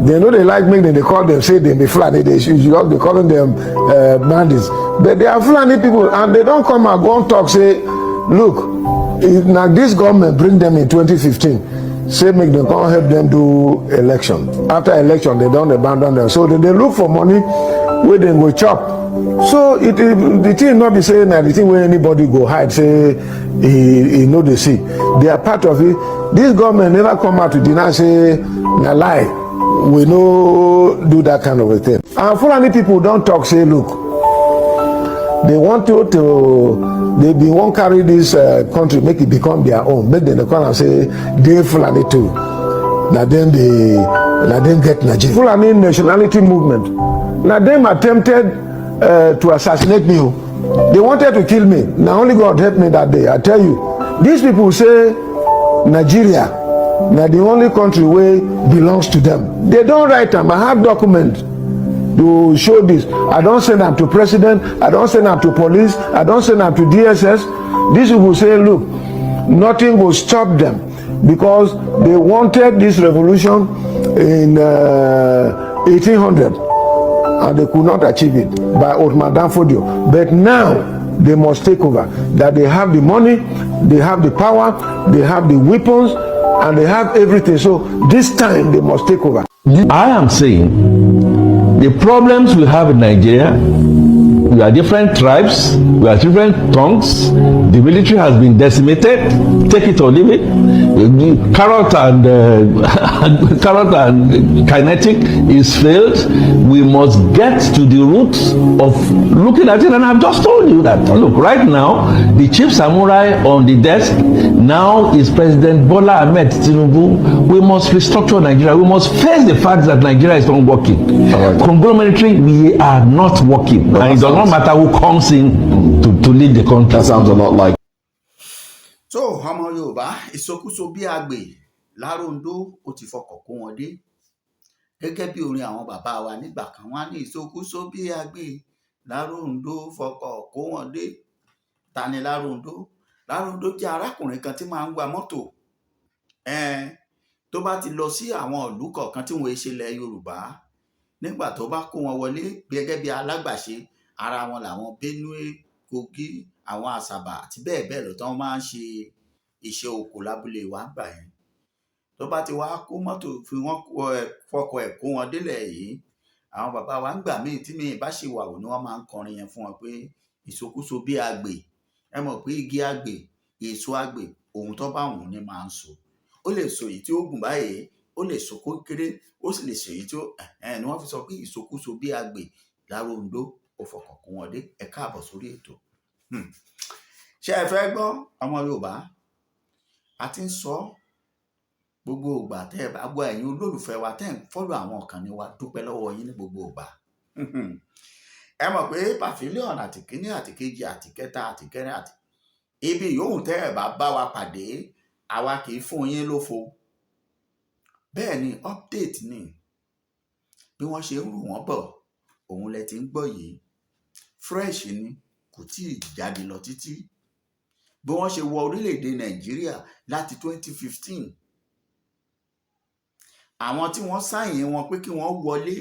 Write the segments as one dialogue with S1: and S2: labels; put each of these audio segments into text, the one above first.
S1: They know they like me, then they call them, say they be Fulani, they should be calling them bandits. But they are Fulani people, and they don't come and go and talk, say, look, now this government bring them in 2015, say make them come help them do election. After election, they don't abandon them. So they look for money where they go chop. So the thing not be saying that the thing where anybody go hide, say he know they see. They are part of it. This government never come out to deny, say, na lie. We no do that kind of a thing. And Fulani people don't talk, say, look, they want you to, they won't carry this country, make it become their own. Make them come and say, they Fulani too. Now then get Nigeria. Fulani nationality movement. Now them attempted to assassinate me. They wanted to kill me. Now only God helped me that day. I tell you, these people say Nigeria. Now the only country where belongs to them. They don't write them. I have documents to show this. I don't send them to president. I don't send them to police. I don't send them to DSS. These people say, look, nothing will stop them because they wanted this revolution in 1800 and they could not achieve it by Ottoman Danfodio. But now they must take over. That they have the money, they have the power, they have the weapons, and they have everything. So this time they must take over.
S2: I am saying the problems we have in Nigeria, we are different tribes, we are different tongues, the military has been decimated, take it or leave it. Carrot and kinetic is failed. We must get to the roots of looking at it, and I've just told you that. Look, right now, the chief samurai on the desk now is President Bola Ahmed Tinubu. We must restructure Nigeria. We must face the fact that Nigeria is not working. Right. Conglomerate, we are not working. And it does not matter who comes in to lead the country.
S3: That sounds a lot like.
S4: So, ọmọ Yorùbá, ìsọkúsọ bí àgbè láróńdó ó ti fọkàn kó wọn dé. Gẹ́gẹ́ bí orin àwọn bàbá wa nígbà kan wá ní ìsọkúsọ bí àgbè láróńdó fọkàn kó wọn dé. Ta ni láróńdó? Láróńdó jẹ́ arákùnrin kan tí máa ń wa mọ́tò. Tó bá ti lọ sí àwọn ìlú kọ̀ọ̀kan tí wọ́n ṣe ilẹ̀ Yorùbá, nígbà tó bá kó wọn wọlé gẹ́gẹ́ bí alágbàṣe, ara wọn làwọn Benue, Kogi, àwọn Àsàbà àti bẹ́ẹ̀ bẹ́ẹ̀ lọ tí wọ́n máa ń ṣe iṣẹ́ oko lábúlé wa gbà yẹn. Tó bá ti wá kó mọ́tò fi wọ́n fọkọ̀ ẹ̀ kó wọn délẹ̀ yìí, àwọn bàbá wa ń gbà míì tí mi bá ṣe wàwò ni wọ́n máa ń kọrin yẹn fún wọn pé ìsọkúsọ bí àgbè. Ẹ mọ̀ pé igi àgbè, èso àgbè, ohun tó bá wùn ni máa ń so. Ó lè so èyí tí ó gùn báyìí, ó lè so kó kéré, ó sì lè so èyí tí ó ni wọ́n fi sọ pé ìsọkúsọ bí àgbè láróńdó ó fọkàn kó wọn dé. Ẹ káàbọ̀ sórí ètò. Ṣé ẹ fẹ́ gbọ́ ọmọ Yorùbá? A ti ń sọ gbogbo ìgbà tẹ́ ẹ bá gbọ́ ẹ̀yin olólùfẹ́ wa tẹ́ ń fọ́lọ̀ àwọn ìkànnì wa, dúpẹ́ lọ́wọ́ yín ní gbogbo ìgbà. Ẹ mọ̀ pé pavilion àti kíní àti kejì àti kẹta àti kẹrin àti ibi yòówù tẹ́ ẹ bá bá wa pàdé, àwa kì í fún yín lófo. Bẹ́ẹ̀ ni update ni bí wọ́n ṣe ń rù wọ́n bọ̀, òun lẹ ti ń gbọ́ yìí. Fresh ni, kò tí ì jáde lọ títí. Bí wọ́n ṣe wọ orílẹ̀-èdè Nàìjíríà láti 2015. Àwọn tí wọ́n sáyìn wọn pé kí wọ́n wọlé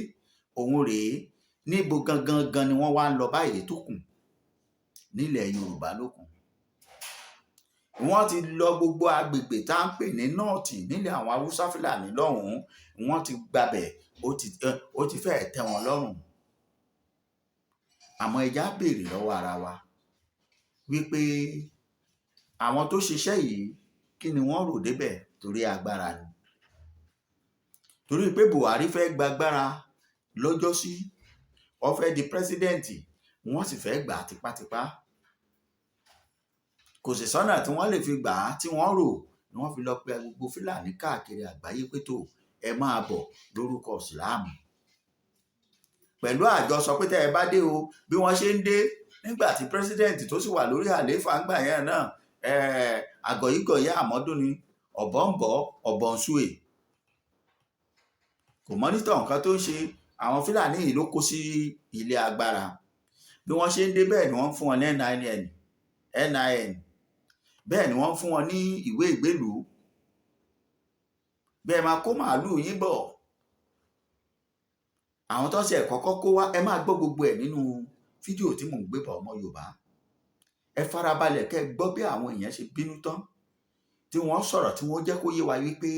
S4: òun rèé, níbo gangan ni wọ́n wá ń lọ báyìí tó kù nílẹ̀ Yorùbá lókun. Wọ́n ti lọ gbogbo agbègbè tá ń pè ní nọ́ọ̀tì nílẹ̀ àwọn Haúsá Fúlàní lọ́hùn-ún, wọ́n ti gbabẹ̀, ó ti fẹ́ẹ̀ tẹ́ wọn lọ́rùn. Àmọ́ ẹja béèrè lọ́wọ́ ara wa wípé àwọn tó ṣiṣẹ́ yìí kí ni wọ́n rò débẹ̀ torí agbára ni. Torí pé Buhari fẹ́ gbàgbára lọ́jọ́sí, ó fẹ́ di pírẹsidẹ́ǹtì, wọ́n sì fẹ́ gbà á tipátipá. Kò sì sọ́nà tí wọ́n lè fi gbà á tí wọ́n rò ni wọ́n fi lọ pe gbogbo Fúlàní káàkiri àgbáyé pé tó ẹ máa bọ̀ lórúkọ Ìsìláàmù. Pẹ̀lú àjọsọ pé tẹ́ ẹ bá dé o, bí wọ́n ṣe ń dé nígbà tí pírẹsidẹ́ǹtì tó sì wà lórí àlééfà ńgbà yẹn náà, àgọ̀yígọ̀yá àmọ́dún ni, ọ̀bọ̀ ń bọ̀ ọ̀bọ̀ ń súè. Kò mọ́nítọ̀ nǹkan tó ń ṣe, àwọn Fúlàní yìí ló kó sí ilé agbára. Bí wọ́n ṣe ń dé bẹ́ẹ̀ ni wọ́n fún wọn ní NIN, bẹ́ẹ̀ ni wọ́n fún wọn ní ìwé ìgbélùú. Bẹ́ẹ̀ máa kó màálù yín bọ̀, àwọn tó ṣe kọ́kọ́ kó wá, ẹ máa gbọ́ gbogbo ẹ̀ nínú fídíò tí mò ń gbé bọ̀ ọmọ Yorùbá. Ẹ farabalẹ̀ kẹ́ gbọ́ bí àwọn èèyàn ṣe bínú tán tí wọ́n sọ̀rọ̀ tí wọ́n jẹ́ kó yé wa wípé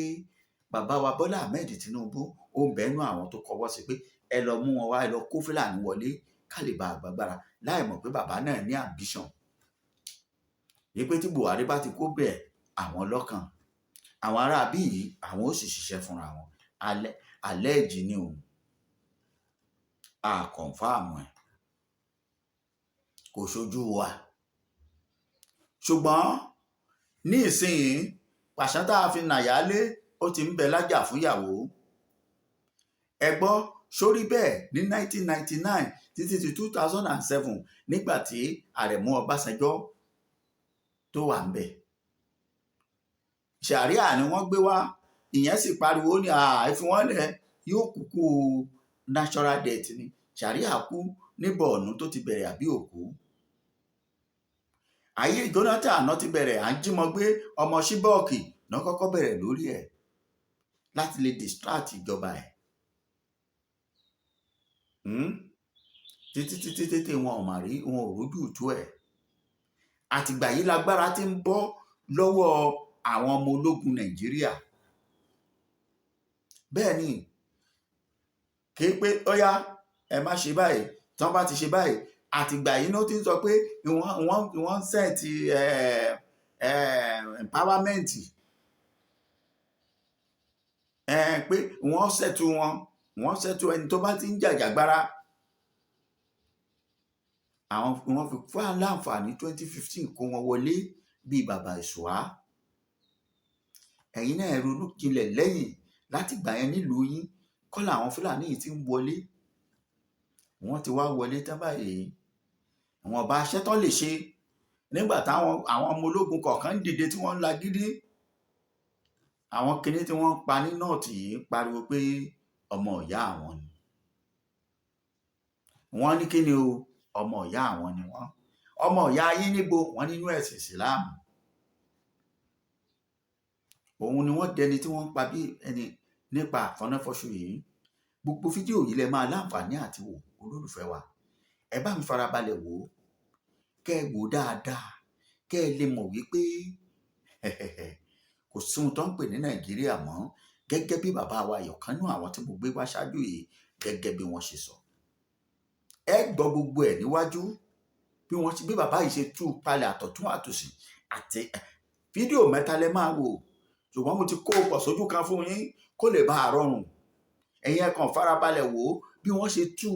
S4: bàbá wa Bọ́lá Ahmed Tinubu ó ń bẹ́nu àwọn tó kọwọ́ sí pé ẹ lọ mú wọn wá, ẹ lọ kó Fúlàní wọlé ká lè ba àgbàgbára, láì mọ̀ pé bàbá náà ní ambition wípé tí Buhari bá ti kó bẹ̀ àwọn lọ́kàn, àwọn ará bí yìí àwọn ó sì ṣiṣẹ́ fúnra wọn. Alẹ́ ìjì ni òun àkọ̀ǹfàmù ẹ̀ kò ṣojú wa. Ṣùgbọ́n ní ìsinyìí pàṣán tá a fi nàyálé ó ti ń bẹ lájà fúnyàwó. Ẹ gbọ́ sórí bẹ́ẹ̀ ní 1999 títí di 2007 nígbà tí Àrẹ̀mú Ọbásanjọ́ tó wà ń bẹ̀. Ṣàríà ni wọ́n gbé wá, ìyẹn sì pariwo ní àìfihànlẹ̀ yóò kúkú natural death ni. Ṣàríà kú ní Bọ̀ọ̀nù tó ti bẹ̀rẹ̀ àbí òkú. Ayé Jonathan àná ti bẹ̀rẹ̀ à ń jímọ̀ gbé ọmọ Ṣíbọ̀ọ̀kì náà kọ́kọ́ bẹ̀rẹ̀ lórí ẹ̀ láti lè distract ìjọba ẹ̀. Títí wọn ò mà rí, wọn ò rójú tú ẹ̀. Àtìgbà yìí lágbára ti ń bọ́ lọ́wọ́ àwọn ọmọ ológun Nàìjíríà. Bẹ́ẹ̀ ni kí pé ó yá ẹ má ṣe báyìí, tí wọ́n bá ti ṣe báyìí, àtìgbà yìí ló ti ń sọ pé wọ́n set empowerment, pé wọ́n ṣètò ẹni tó bá ti ń jàjàgbara. Wọ́n fi fún aláǹfààní 2015 kó wọn wọlé bíi bàbá ìṣùá. Ẹ̀yin náà ronú jinlẹ̀ lẹ́yìn láti gbà yẹn nílùú yín kọ́ làwọn Fúlàní yìí ti ń wọlé. Wọ́n ti wá wọlé tán báyìí. Àwọn ọba aṣẹ́ tó lè ṣe nígbà táwọn ọmọ ológun kọ̀ọ̀kan dìde tí wọ́n ń lagídí. Àwọn kinní tí wọ́n ń pa ní nọ́ọ̀tì yìí pariwo pé ọmọ ìyá àwọn ni. Wọ́n ní kí ni o, ọmọ ìyá àwọn ni wọ́n. Ọmọ ìyá AJINIGBE wọ́n nínú ẹ̀sìn ìsìláàmù. Òun ni wọ́n dẹni tí wọ́n ń pa bí ẹni nípa àfọ́náfọ́ṣù yìí. Gbogbo fídíò yìí lẹ máa láǹfààní àti wò olólùfẹ́ wa. Ẹ bá mi farabalẹ̀ wò ó, kẹ́ ẹ wò dáadáa, kẹ́ ẹ lè mọ̀ wípé kò sí ohun tó ń pè ní Nàìjíríà mọ́, gẹ́gẹ́ bí bàbá wa Ìyọ̀kánú àwọn tí mo gbé wá ṣáájú yìí gẹ́gẹ́ bí wọ́n ṣe sọ. Ẹ gbọ́ gbogbo ẹ̀ níwájú bí bàbá yìí ṣe tú palẹ̀ àtọ̀tún àtòsì àti fídíò 3 lẹ máa wò, ṣùgbọ́n mo ti kó pọ̀ sójú kan fún yín kó lè bá a rọrùn. Ẹ̀yin ẹ kàn farabalẹ̀ wò ó bí wọ́n ṣe tú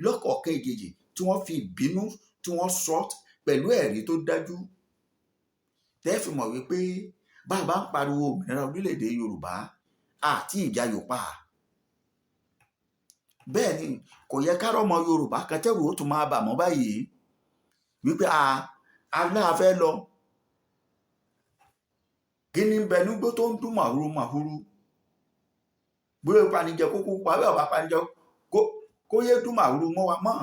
S4: lọ́kọ̀ọ̀kan ìjèjì tí wọ́n fi ìbínú tí wọ́n sọ pẹ̀lú ẹ̀rí tó dájú. Tẹ́ fi mọ̀ wípé bàbá ń pariwo òmìnira orílẹ̀-èdè Yorùbá àti ìjà Yorùbá. Bẹ́ẹ̀ ni kò yẹ ká rọ́mọ Yorùbá kẹtẹ́rù ó tún máa bà mọ́ báyìí wípé a fẹ́ lọ. Kí ni ń bẹ nígbó tó ń dún màhúrú màhúrú? Bóyá ìpanijẹ kókó parí ọ̀bá panijẹ kó yé dún màhúrú mọ́ wa mọ́.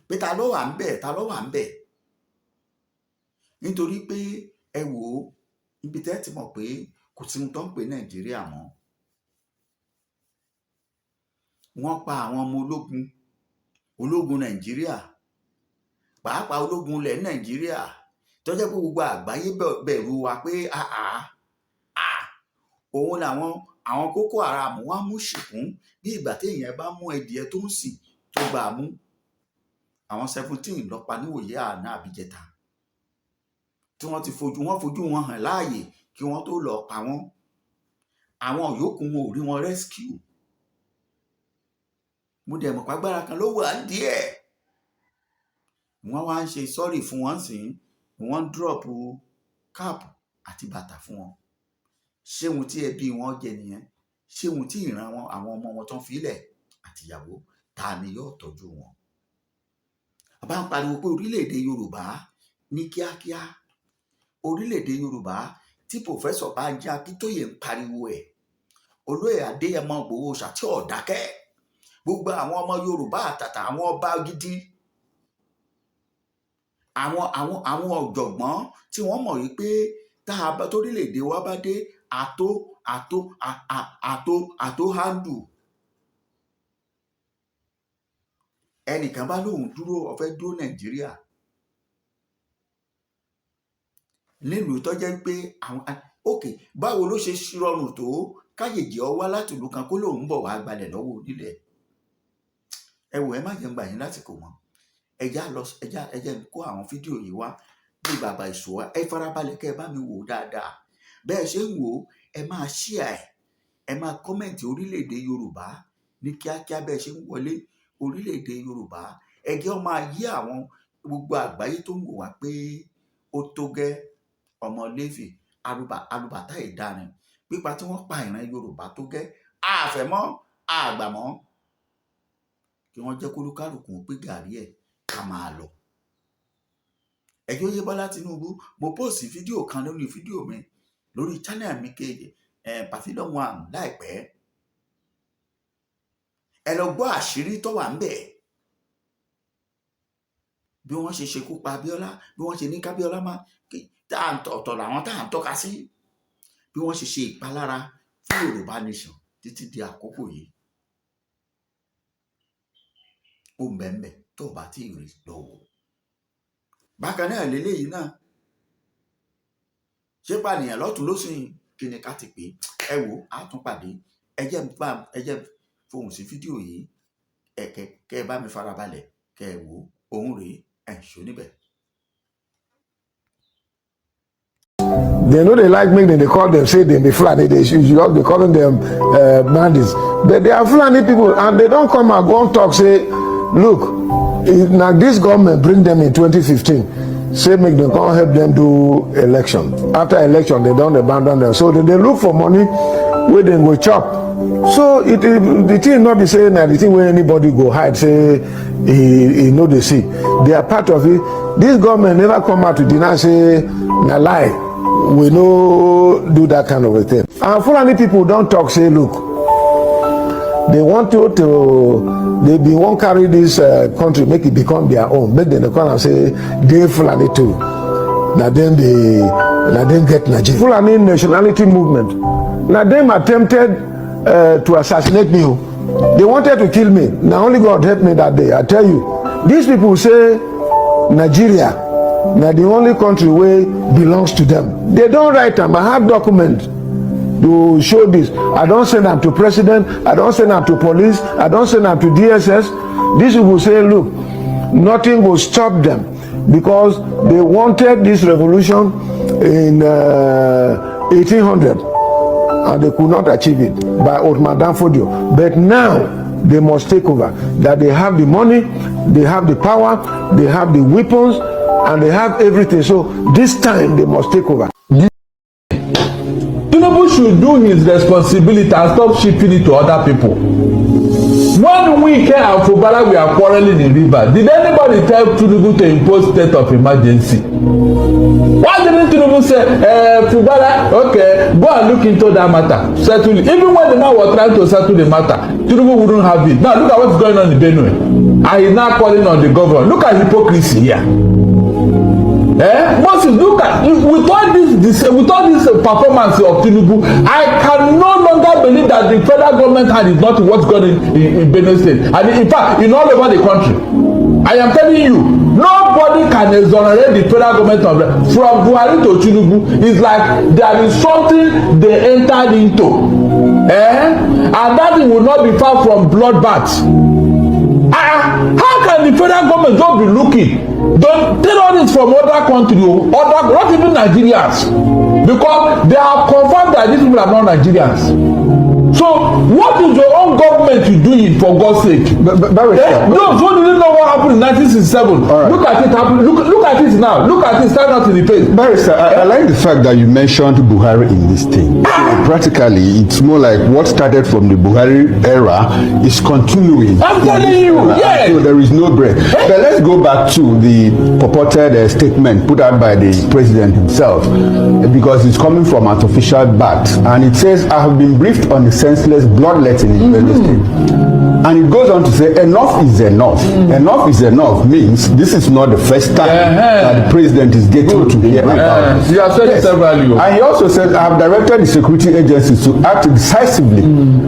S4: Pé ta ló wà ń bẹ̀, ta ló wà ń bẹ̀? Nítorí pé ẹ wò ó, ibi tẹ́ ti mọ̀ pé kò sí ohun tó ń pè Nàìjíríà mọ́. Wọ́n pa àwọn ọmọ ológun Nàìjíríà, pàápàá ológun ilẹ̀ Nàìjíríà, tó jẹ́ pé gbogbo àgbáyé bẹ̀rù wa pé òun làwọn Boko Haram wá mú ṣìkún bí ìgbà téèyàn bá mú ẹdìẹ tó ń sìn tó gbà á mú. Àwọn 17 ló pa níwòye àná àbíjẹta tí wọ́n ti fojú wọn hàn láàyè kí wọ́n tó lọ pa wọ́n. Àwọn yòókù wọn ò rí wọn rescue. Mo dẹ̀ mọ̀ pàgbára kan ló wà díẹ̀. Wọ́n wá ń ṣe sọ́rí fún wọn sí, wọ́n ń drop cap àti bàtà fún wọn. Ṣé ohun tí ẹbí wọn jẹ nìyẹn? Ṣé ohun tí ìran wọn àwọn ọmọ wọn tán filẹ̀ àtìyàwó ta ni yóò tọ́jú wọn? Bàbá ń pariwo pé orílẹ̀-èdè Yorùbá ní kíákíá. Orílẹ̀-èdè Yorùbá tí Pòfẹ́sọ̀ Bánjí Akíntóyè ń pariwo ẹ̀. Olóyè Adéyẹmọ Ìgbòho ṣàtì ọ̀dákẹ́. Gbogbo àwọn ọmọ Yorùbá àtàtà àwọn ọba gidi, àwọn ọ̀jọ̀gbọ́n tí wọ́n mọ̀ wípé tá a bá torílẹ̀-èdè wa bá dé àtó handle. ẹnìkan bá lóun dúró ó fẹ́ dúró Nàìjíríà nílùú tó jẹ́ pé àwọn òkè báwo ló ṣe rọrùn tó káyèjì ọ wá láti ìlú kan kó lóun bọ̀ wá gbalẹ̀ lọ́wọ́ onílẹ̀. ẹ wò ẹ má jẹun gbà yín lásìkò wọn ẹjá kó àwọn fídíò yìí wá bí bàbá ìṣòwò ẹ farabalẹ̀ kẹ́ ẹ bá mi wò dáadáa bẹ́ẹ̀ ṣe ń wò ó ẹ máa share ẹ máa kọ́mẹ̀ntì orílẹ̀-èdè Yorùbá ní kíákíá bẹ́ẹ̀ ṣe ń wọlé orílẹ̀-èdè Yorùbá ẹ jẹ́ ó máa yí àwọn gbogbo àgbáyé tó ń wò wá pé ó tó gẹ́ ọmọ Léfì alùbàtà ìdarin pípa tí wọ́n pa ìran Yorùbá tó gẹ́ àfẹ́mọ́ àgbàmọ́ kí wọ́n jẹ́ kólúkálùkù pé gàrí ẹ̀ ká máa lọ. ẹjọ́ yé Bọ́lá Tinubu mo póòsì fídíò kan lórí fídíò mi lórí channel mi kejì Pavilion One láìpẹ́ ẹ lọ gbọ́ àṣírí tó wà ń bẹ̀ bí wọ́n ṣe ṣekú pa Abíọ́lá bí wọ́n ṣe ní kábíọ́lá má ọ̀tọ̀ làwọn tá à ń tọ́ka sí bí wọ́n ṣe ìpalára fún Yorùbá nation títí di àkókò yìí ó mbẹ̀mbẹ̀ tó bá tí ì rí lọ́wọ́. bákan náà lélẹ́yìí náà ṣé pànìyàn lọ́tún lósìn kí ni ká ti pè é ẹ wò á tún pàdé ẹ jẹ́ fohùn sí fídíò yìí kẹ́ ẹ bá mi farabalẹ̀ kẹ́ ẹ wò òun rèé ẹ̀ ṣó níbẹ̀.
S1: They know they like make them, they call them, say they be Fulani, they calling them bandits. But they are Fulani people and they don't come and go and talk, say, look, now this government bring them in 2015, say make them come help them do election. After election, they don't abandon them. So they look for money where they go chop. So the thing not be saying that the thing where anybody go hide, say, he know they see. They are part of it. This government never come out to deny, say, na lie. We no do that kind of a thing. And Fulani people don't talk, say, look, they want they be won't carry this country, make it become their own. Make them come and say, they Fulani too. Now then get Nigeria. Fulani nationality movement. Now them attempted to assassinate me. They wanted to kill me. Now only God helped me that day. I tell you, these people say Nigeria. Now the only country where belongs to them. They don't write them. I have documents to show this. I don't send them to president. I don't send them to police. I don't send them to DSS. These people say, look, nothing will stop them because they wanted this revolution in 1800 and they could not achieve it by Ottoman Danfodio. But now they must take over. That they have the money, they have the power, they have the weapons, and they have everything. So this time they must take over.
S2: Tinubu should do his responsibility and stop shipping it to other people. When we here at Fubara we are quarreling in river, did anybody tell Tinubu to impose state of emergency? Why didn't Tinubu say, Fubara, okay, go and look into that matter, settle it. Even when the man was trying to settle the matter, Tinubu wouldn't have it. Now look at what's going on in Benue. And he's now calling on the governor. Look at hypocrisy here. Moses, look at with all this performance of Tinubu, I can no longer believe that the federal government hand is not what's going on in Benue State, and in fact in all over the country. I am telling you, nobody can exonerate the federal government from Buhari to Tinubu. It's like there is something they entered into, and that thing will not be far from bloodbath. How can the federal government just be looking? Don't tell all this from other countries, not even Nigerians, because they have confirmed that these people are not Nigerians. So what is your own government doing for God's sake? Those who didn't know what happened in 1967, right. Look at it happen. Look at it now. Look at it stand out in the face.
S3: Barrister, I like the fact that you mentioned Buhari in this thing. Practically, it's more like what started from the Buhari era is continuing.
S2: I'm telling you, yes.
S3: So there is no break. But let's go back to the purported statement put out by the president himself, because it's coming from an official bat, and it says, "I have been briefed on the senseless bloodletting in Benue State. And it goes on to say, enough is enough. Enough is enough means this is not the first time that the president is getting to hear about it.
S2: You have said several.
S3: And he also said, I have directed the security agencies to act decisively,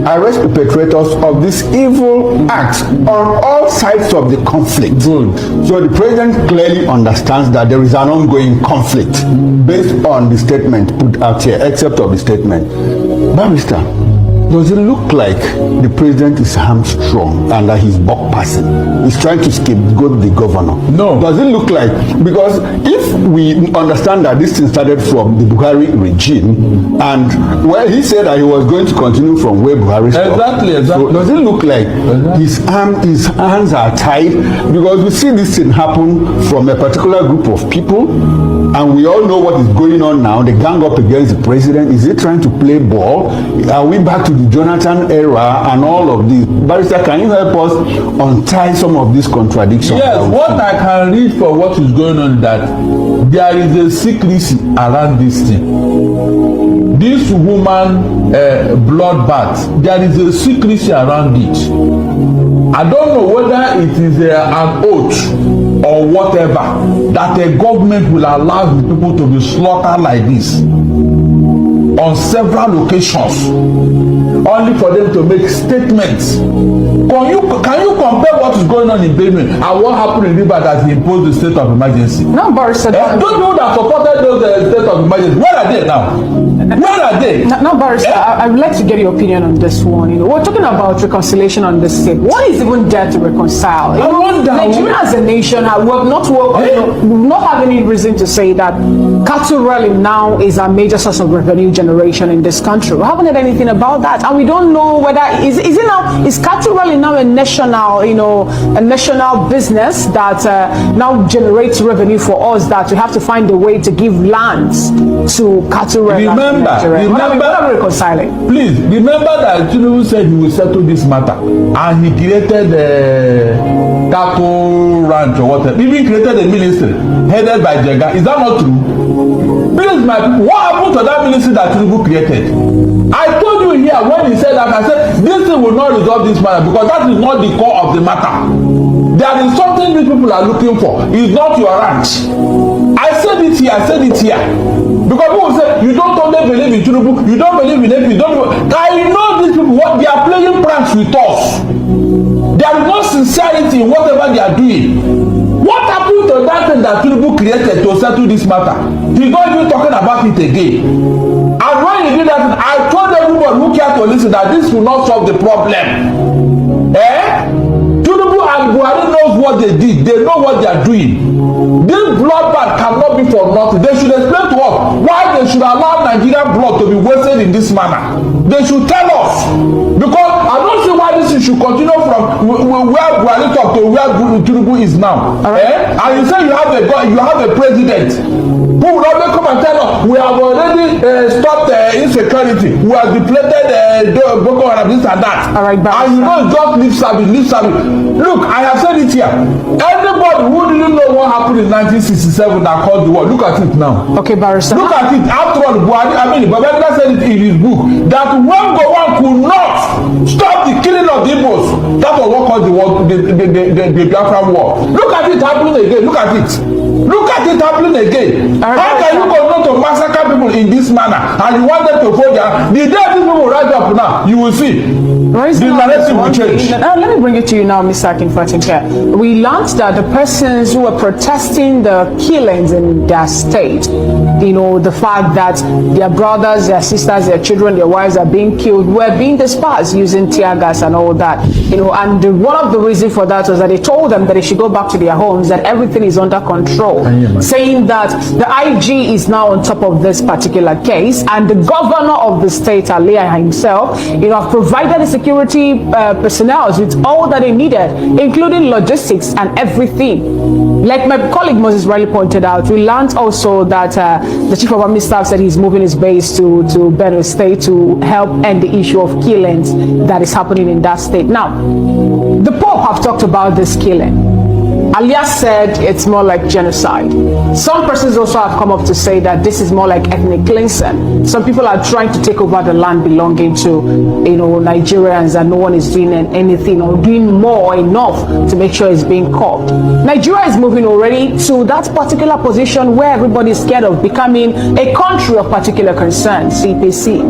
S3: arrest the perpetrators of this evil act on all sides of the conflict.
S2: Good.
S3: So the president clearly understands that there is an ongoing conflict based on the statement put out here, except of the statement. Barrister, does it look like the president is hamstrung and that he's buck passing? He's trying to scapegoat the governor.
S2: No.
S3: Does it look like, because if we understand that this thing started from the Buhari regime, and well, he said that he was going to continue from where Buhari stopped.
S2: Exactly.
S3: So does it look like his hands are tied? Because we see this thing happen from a particular group of people, and we all know what is going on now. They gang up against the president. Is he trying to play ball? Are we back to the Jonathan era and all of this? Barrister, can you help us untie some of these contradictions?
S2: Yes, what I can read for what is going on is that there is a secrecy around this thing. This woman bloodbath, there is a secrecy around it. I don't know whether it is an oath or whatever that a government will allow the people to be slaughtered like this on several occasions, only for them to make statements. Can you compare what is going on in Benue and what happened in River that he imposed the state of emergency?
S5: No, Barrister.
S2: Those people that supported those state of emergency, where are they now? Where are they?
S5: No, Barrister, I would like to get your opinion on this one. You know, we're talking about reconciliation on this state. What is even there to reconcile?
S2: I wonder.
S5: Nigeria as a nation, we have not have any reason to say that cattle rally now is a major source of revenue generation in this country. We haven't heard anything about that, and we don't know whether is cattle rally now a national, a national business that now generates revenue for us, that we have to find a way to give lands to cattle rally. Remember
S2: reconciling. Please remember that Tinubu said he will settle this matter, and he created a cattle ranch or whatever. He even created a ministry headed by Jega. Is that not true? Please, my people, what happened to that ministry that Tinubu created? I told you here when he said that, I said this thing will not resolve this matter because that is not the core of the matter. There is something these people are looking for. It's not your ranch. I said it here. Because people say you don't only believe in Tinubu, you don't believe in AP, you don't. I know these people, what they are playing pranks with us. There is no sincerity in whatever they are doing. What happened to that thing that Tinubu created to settle this matter? He's not even talking about it again. And when he did that, I told everybody who cared to listen that this will not solve the problem. Tinubu and Buhari knows what they did. They know what they are doing. This bloodbath cannot be for nothing. They should explain to us why they should allow Nigerian blood to be wasted in this manner. They should tell us. Because I don't see why this should continue from where Buhari talk to where Tinubu is now. Right. And you say you have a president who will not come and tell us we have already stopped insecurity. We have depleted Boko Haram, this and that.
S5: All right,
S2: and you know just lip service. Look, I have said it here. Everybody who didn't know what happened in 1967 that caused the war, look at it now.
S5: Okay, Barrister.
S2: Look at it. After all, Babangida said it in his book that when Gowon could not stop the killing of the Igbos, that was what caused the war, the Biafran war. Look at it happening again. Look at it happening again. How can you continue to massacre people in this manner and you want them to go there? The day these people rise up now, you will see. The narrative will change.
S5: Let me bring it to you now, Mr. Akinfatinke. We learned that the persons who were protesting the killings in their state, the fact that their brothers, their sisters, their children, their wives are being killed, were being dispersed using tear gas and all that. And one of the reasons for that was that they told them that they should go back to their homes, that everything is under control, saying that the IG is now on top of this particular case, and the governor of the state, Alia himself, have provided the security personnel with all that they needed, including logistics and everything. Like my colleague Moses rightly pointed out, we learned also that the chief of army staff said he's moving his base to Benue State to help end the issue of killings that is happening in that state. Now, the Pope have talked about this killing, Alias said it's more like genocide. Some persons also have come up to say that this is more like ethnic cleansing. Some people are trying to take over the land belonging to, Nigerians, and no one is doing anything or doing more enough to make sure it's being caught. Nigeria is moving already to that particular position where everybody is scared of becoming a country of particular concern, CPC.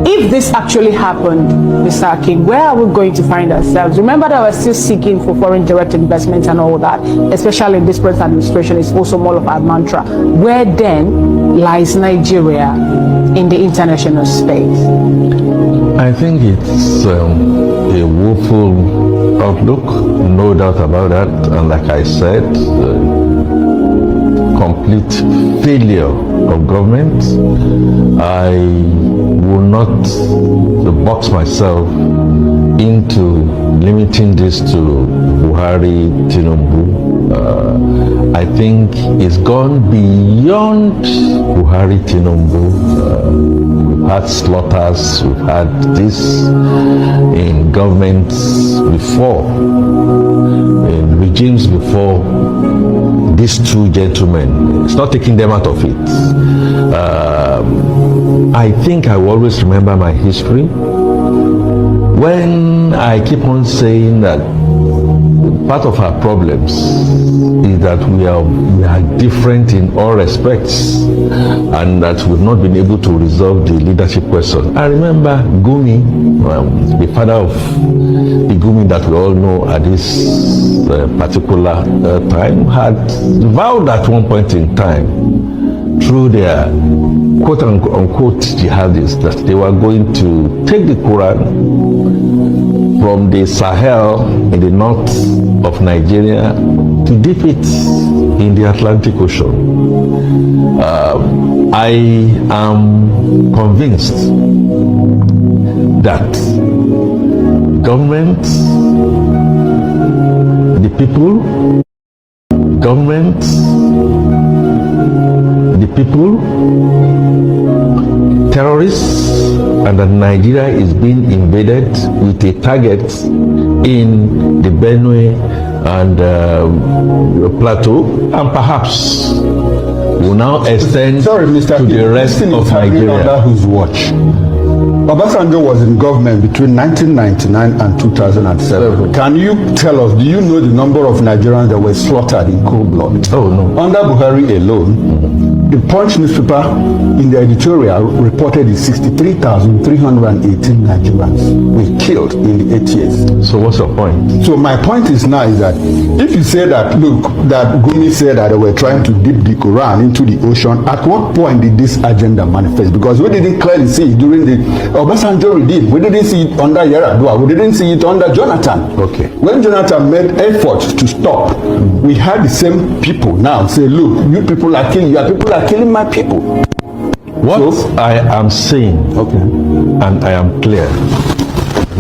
S5: If this actually happened, Mr. Akin, where are we going to find ourselves? Remember that we're still seeking for foreign direct investment and all that, especially in this present administration. It's also more of our mantra. Where then lies Nigeria in the international space?
S2: I think it's a woeful outlook, no doubt about that. And like I said, complete failure of government. I will not box myself into limiting this to Buhari, Tinubu. I think it's gone beyond Buhari, Tinubu. We've had slaughters, we've had this in governments before, in regimes before these two gentlemen. It's not taking them out of it. I think I will always remember my history when I keep on saying that part of our problems is that we are different in all respects, and that we've not been able to resolve the leadership question. I remember Gumi, the father of the Gumi that we all know at this particular time, had vowed at one point in time through their quote-unquote jihadists that they were going to take the Quran from the Sahel in the north of Nigeria to dip it in the Atlantic Ocean. I am convinced that government, the people, terrorists, and that Nigeria is being invaded with a target in the Benue and Plateau, and perhaps will now extend to the rest of Nigeria.
S3: Under whose watch? Obasanjo was in government between 1999 and 2007. Can you tell us, do you know the number of Nigerians that were slaughtered in cold blood?
S2: Oh, no.
S3: Under Buhari alone, the Punch newspaper in the editorial reported 63,318 Nigerians were killed in the 8 years.
S2: So what's your point?
S3: So my point is now is that if you say that, look, that Gumi said that they were trying to dip the Quran into the ocean, at what point did this agenda manifest? Because we didn't clearly see it during the Obasanjo regime. We didn't see it under Yar'Adua. We didn't see it under Jonathan.
S2: Okay.
S3: When Jonathan made efforts to stop, we had the same people now say, look, you people are killing, your people are killing my people.
S2: What I am saying, and I am clear,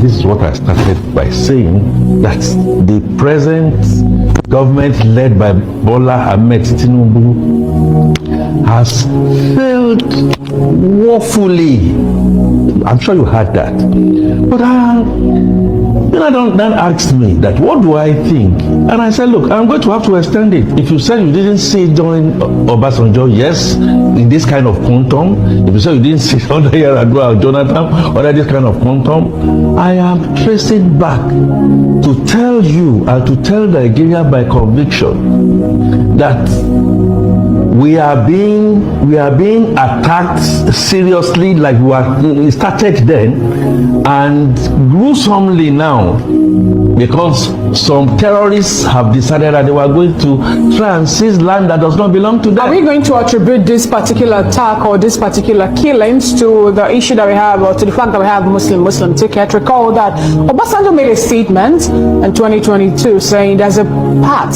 S2: this is what I started by saying, that the present government led by Bola Ahmed Tinubu has failed woefully. I'm sure you heard that. But don't ask me that, what do I think? And I said, look, I'm going to have to extend it. If you said you didn't see it during Obasanjo, yes, in this kind of quantum. If you said you didn't see it under Yar'Adua or Jonathan, under this kind of quantum, I am tracing back to tell you and to tell Nigeria by conviction that we are being attacked seriously, like we started then, and gruesomely now, because some terrorists have decided that they were going to try and seize land that does not belong to them.
S5: Are we going to attribute this particular attack or this particular killings to the issue that we have, or to the fact that we have Muslim ticket? Recall that Obasanjo made a statement in 2022 saying there's a part,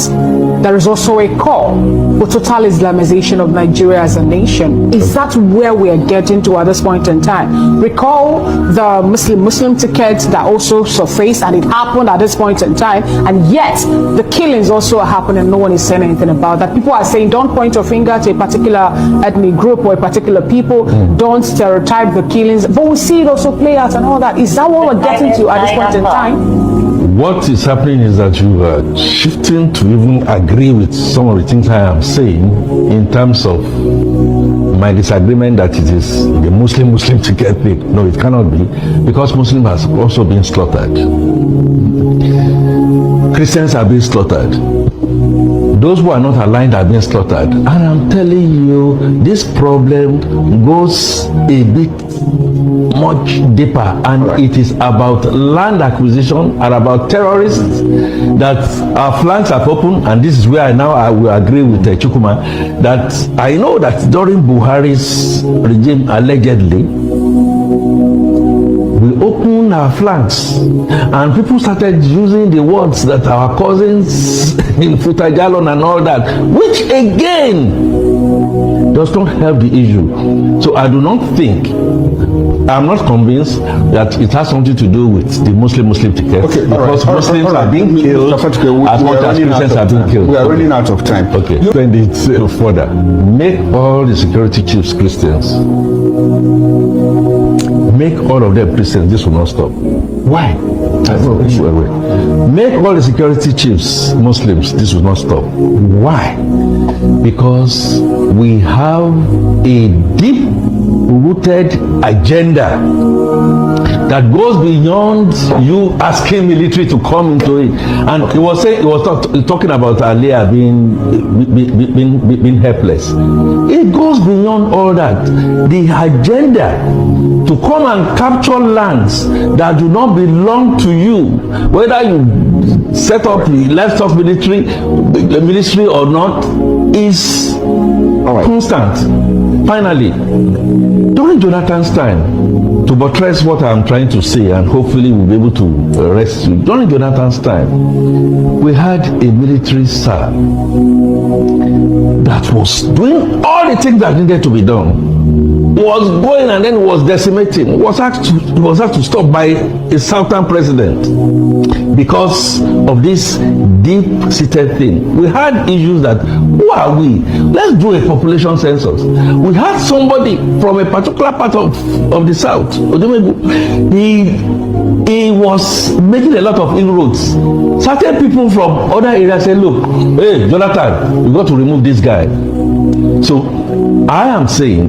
S5: there is also a call for total Islamization of Nigeria as a nation. Is that where we are getting to at this point in time? Recall the Muslim tickets that also surfaced, and it happened at this point in time, and yet the killings also are happening. No one is saying anything about that. People are saying, don't point your finger to a particular ethnic group or a particular people, don't stereotype the killings, but we see it also play out and all that. Is that what we're getting to at this point in time?
S2: What is happening is that you are shifting to even agree with some of the things I am saying in terms of my disagreement that it is the Muslim ticket thing. No, it cannot be, because Muslims has also been slaughtered. Christians are being slaughtered. Those who are not aligned are being slaughtered. And I'm telling you, this problem goes a bit much deeper, and it is about land acquisition and about terrorists that our flanks are open. And this is where I will agree with Chukuma, that I know that during Buhari's regime, allegedly, we opened our flanks and people started using the words that our cousins in Futajalon and all that, which again does not help the issue. So I do not think, I'm not convinced that it has something to do with the Muslim ticket, because Muslims are being killed as much as Christians are being killed.
S3: We are running out of time.
S2: Okay, send it further. Make all the security chiefs Christians. Make all of them Christians. This will not stop. Why? Make all the security chiefs Muslims. This will not stop. Why? Because we have a deep-rooted agenda that goes beyond you asking military to come into it. And he was talking about Aliyah being helpless. It goes beyond all that. The agenda to come and capture lands that do not belong to you, whether you set up the livestock ministry or not, is constant. Finally, during Jonathan's time, to buttress what I'm trying to say, and hopefully we'll be able to rest you, during Jonathan's time, we had a military sir that was doing all the things that needed to be done. Was going and then was decimating. Was asked to stop by a southern president because of this deep-seated thing. We had issues that, who are we? Let's do a population census. We had somebody from a particular part of the south. He was making a lot of inroads. Certain people from other areas said, look, hey, Jonathan, you got to remove this guy. So I am saying,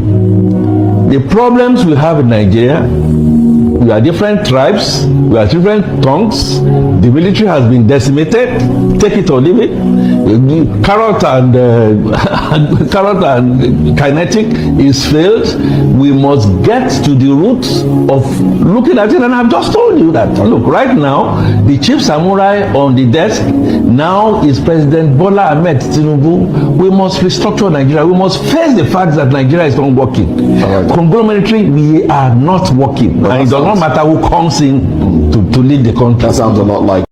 S2: the problems we have in Nigeria, we are different tribes, we are different tongues. The military has been decimated. Take it or leave it. Carrot and kinetic is failed. We must get to the roots of looking at it. And I've just told you that. Look, right now, the chief samurai on the desk now is President Bola Ahmed Tinubu. We must restructure Nigeria. We must face the fact that Nigeria is not working. Conglomerate, we are not working. And it does not matter who comes in to lead the country.
S6: That sounds a lot like